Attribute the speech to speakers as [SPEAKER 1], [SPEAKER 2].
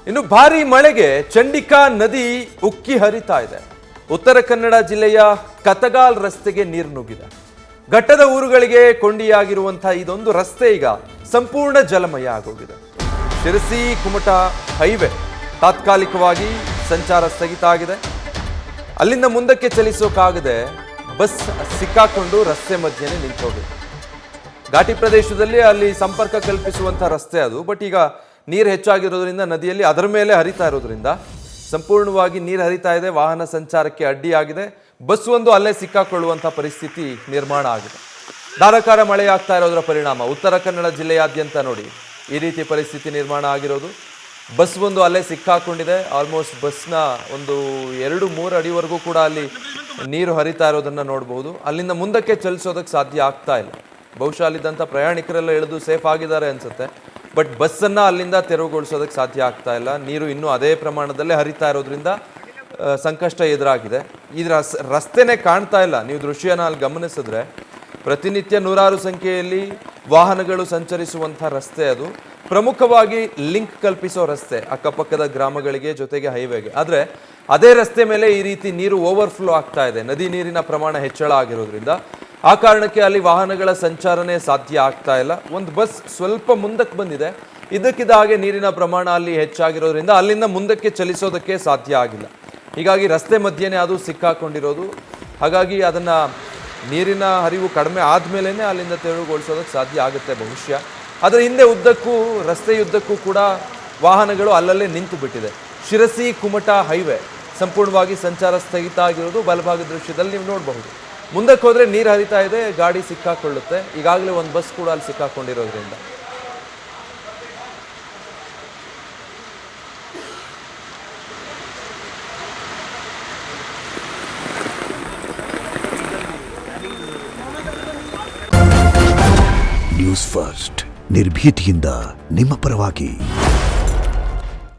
[SPEAKER 1] ಇನ್ನು ಭಾರಿ ಮಳೆಗೆ ಚಂಡಿಕಾ ನದಿ ಉಕ್ಕಿ ಹರಿತಾ ಇದೆ. ಉತ್ತರ ಕನ್ನಡ ಜಿಲ್ಲೆಯ ಕತಗಾಲ್ ರಸ್ತೆಗೆ ನೀರು ನುಗ್ಗಿದೆ. ಘಟ್ಟದ ಊರುಗಳಿಗೆ ಕೊಂಡಿಯಾಗಿರುವಂತಹ ಇದೊಂದು ರಸ್ತೆ ಈಗ ಸಂಪೂರ್ಣ ಜಲಮಯ ಆಗೋಗಿದೆ. ಶಿರಸಿ ಕುಮಟಾ ಹೈವೇ ತಾತ್ಕಾಲಿಕವಾಗಿ ಸಂಚಾರ ಸ್ಥಗಿತ ಆಗಿದೆ. ಅಲ್ಲಿಂದ ಮುಂದಕ್ಕೆ ಚಲಿಸೋಕಾಗದೆ ಬಸ್ ಸಿಕ್ಕಾಕೊಂಡು ರಸ್ತೆ ಮಧ್ಯೆನೇ ನಿಂತೋಗಿದೆ. ಘಾಟಿ ಪ್ರದೇಶದಲ್ಲಿ ಅಲ್ಲಿ ಸಂಪರ್ಕ ಕಲ್ಪಿಸುವಂತಹ ರಸ್ತೆ ಅದು. ಬಟ್ ಈಗ ನೀರು ಹೆಚ್ಚಾಗಿರೋದ್ರಿಂದ ನದಿಯಲ್ಲಿ ಅದರ ಮೇಲೆ ಹರಿತಾ ಇರೋದ್ರಿಂದ ಸಂಪೂರ್ಣವಾಗಿ ನೀರು ಹರಿತಾ ಇದೆ. ವಾಹನ ಸಂಚಾರಕ್ಕೆ ಅಡ್ಡಿಯಾಗಿದೆ. ಬಸ್ ಒಂದು ಅಲ್ಲೇ ಸಿಕ್ಕಾಕೊಳ್ಳುವಂಥ ಪರಿಸ್ಥಿತಿ ನಿರ್ಮಾಣ ಆಗಿದೆ. ಧಾರಾಕಾರ ಮಳೆಯಾಗ್ತಾ ಇರೋದರ ಪರಿಣಾಮ ಉತ್ತರ ಕನ್ನಡ ಜಿಲ್ಲೆಯಾದ್ಯಂತ ನೋಡಿ ಈ ರೀತಿ ಪರಿಸ್ಥಿತಿ ನಿರ್ಮಾಣ ಆಗಿರೋದು. ಬಸ್ ಒಂದು ಅಲ್ಲೇ ಸಿಕ್ಕಾಕೊಂಡಿದೆ. ಆಲ್ಮೋಸ್ಟ್ ಬಸ್ನ ಒಂದು 2-3 ಅಡಿವರೆಗೂ ಕೂಡ ಅಲ್ಲಿ ನೀರು ಹರಿತಾ ಇರೋದನ್ನು ನೋಡ್ಬೋದು. ಅಲ್ಲಿಂದ ಮುಂದಕ್ಕೆ ಚಲಿಸೋದಕ್ಕೆ ಸಾಧ್ಯ ಆಗ್ತಾ ಇಲ್ಲ. ಬಹುಶಃ ಅಲ್ಲಿದ್ದಂಥ ಪ್ರಯಾಣಿಕರೆಲ್ಲ ಇಳಿದು ಸೇಫ್ ಆಗಿದ್ದಾರೆ ಅನ್ಸುತ್ತೆ. ಬಟ್ ಬಸ್ಸನ್ನು ಅಲ್ಲಿಂದ ತೆರವುಗೊಳಿಸೋದಕ್ಕೆ ಸಾಧ್ಯ ಆಗ್ತಾ ಇಲ್ಲ. ನೀರು ಇನ್ನೂ ಅದೇ ಪ್ರಮಾಣದಲ್ಲೇ ಹರಿತಾ ಇರೋದ್ರಿಂದ ಸಂಕಷ್ಟ ಎದುರಾಗಿದೆ. ಇದರ ರಸ್ತೆನೇ ಕಾಣ್ತಾ ಇಲ್ಲ. ನೀವು ದೃಶ್ಯನ ಅಲ್ಲಿ ಗಮನಿಸಿದ್ರೆ ಪ್ರತಿನಿತ್ಯ ನೂರಾರು ಸಂಖ್ಯೆಯಲ್ಲಿ ವಾಹನಗಳು ಸಂಚರಿಸುವಂಥ ರಸ್ತೆ ಅದು. ಪ್ರಮುಖವಾಗಿ ಲಿಂಕ್ ಕಲ್ಪಿಸೋ ರಸ್ತೆ ಅಕ್ಕಪಕ್ಕದ ಗ್ರಾಮಗಳಿಗೆ ಜೊತೆಗೆ ಹೈವೇಗೆ. ಆದರೆ ಅದೇ ರಸ್ತೆ ಮೇಲೆ ಈ ರೀತಿ ನೀರು ಓವರ್ಫ್ಲೋ ಆಗ್ತಾ ಇದೆ. ನದಿ ನೀರಿನ ಪ್ರಮಾಣ ಹೆಚ್ಚಳ ಆಗಿರೋದ್ರಿಂದ ಆ ಕಾರಣಕ್ಕೆ ಅಲ್ಲಿ ವಾಹನಗಳ ಸಂಚಾರನೇ ಸಾಧ್ಯ ಆಗ್ತಾ ಇಲ್ಲ. ಒಂದು ಬಸ್ ಸ್ವಲ್ಪ ಮುಂದಕ್ಕೆ ಬಂದಿದೆ. ಇದಕ್ಕಿದ್ದ ಹಾಗೆ ನೀರಿನ ಪ್ರಮಾಣ ಅಲ್ಲಿ ಹೆಚ್ಚಾಗಿರೋದ್ರಿಂದ ಅಲ್ಲಿಂದ ಮುಂದಕ್ಕೆ ಚಲಿಸೋದಕ್ಕೆ ಸಾಧ್ಯ ಆಗಿಲ್ಲ. ಹೀಗಾಗಿ ರಸ್ತೆ ಮಧ್ಯೆನೇ ಅದು ಸಿಕ್ಕಾಕೊಂಡಿರೋದು. ಹಾಗಾಗಿ ಅದನ್ನು ನೀರಿನ ಹರಿವು ಕಡಿಮೆ ಆದಮೇಲೆ ಅಲ್ಲಿಂದ ತೆರವುಗೊಳಿಸೋದಕ್ಕೆ ಸಾಧ್ಯ ಆಗುತ್ತೆ ಬಹುಶಃ. ಅದರ ಹಿಂದೆ ಉದ್ದಕ್ಕೂ ರಸ್ತೆಯುದ್ದಕ್ಕೂ ಕೂಡ ವಾಹನಗಳು ಅಲ್ಲಲ್ಲೇ ನಿಂತು ಬಿಟ್ಟಿದೆ. ಶಿರಸಿ ಕುಮಟಾ ಹೈವೇ ಸಂಪೂರ್ಣವಾಗಿ ಸಂಚಾರ ಸ್ಥಗಿತ ಆಗಿರೋದು ಬಲಭಾಗದ ದೃಶ್ಯದಲ್ಲಿ ನೀವು ನೋಡಬಹುದು. ಮುಂದಕ್ಕೆ ಹೋದರೆ ನೀರು ಹರಿತಾ ಇದೆ, ಗಾಡಿ ಸಿಕ್ಕಾಕೊಳ್ಳುತ್ತೆ. ಈಗಾಗಲೇ ಒಂದು ಬಸ್ ಕೂಡ ಅಲ್ಲಿ ಸಿಕ್ಕಾಕೊಂಡಿರೋದ್ರಿಂದ
[SPEAKER 2] ನ್ಯೂಸ್ ಫಸ್ಟ್ ನಿರ್ಭೀತಿಯಿಂದ ನಿಮ್ಮ ಪರವಾಗಿ.